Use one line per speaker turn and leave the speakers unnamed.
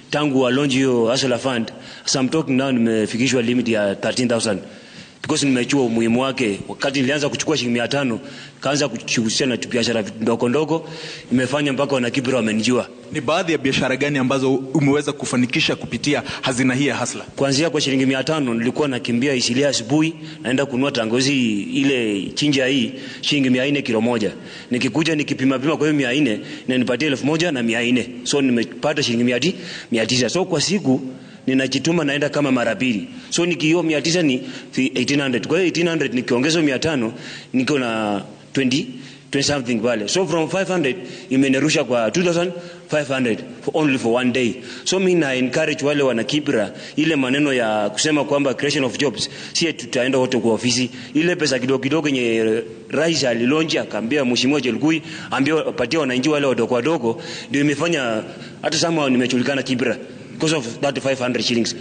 tangu wa launch hiyo hustler fund. So I'm talking now nimefikishwa limit ya 13,000 because nimechua umuhimu wake. Wakati nilianza kuchukua shilingi 500 kaanza kushughulisha na biashara ndogo ndogo, imefanya mpaka wana Kibra wamenijua.
Ni baadhi ya biashara gani ambazo umeweza kufanikisha kupitia hazina hii ya hustler?
Kuanzia kwa shilingi 500 nilikuwa nakimbia Isilia asubuhi naenda kununua tangozi ile chinja hii shilingi 400 kilo moja. Nikikuja nikipima kwa hiyo 400 inanipatia 1,400. So nimepata shilingi 900. So kwa siku ninajituma naenda kama mara 2. So nikio 900 ni 1800. Kwa hiyo 1800 nikiongeza 500 niko na 20 something pale. So from 500 imenirusha kwa 2,500 only for one day. So mimi na encourage wale wana Kibra ile maneno ya kusema kwamba creation of jobs si tutaenda wote kwa ofisi. Ile pesa kidogo kidogo yenye rais alilonja akaambia mheshimiwa Jelgui ambia patia wananchi wale wadogo ndio imefanya hata somehow nimechulikana Kibra because of that 500 shillings.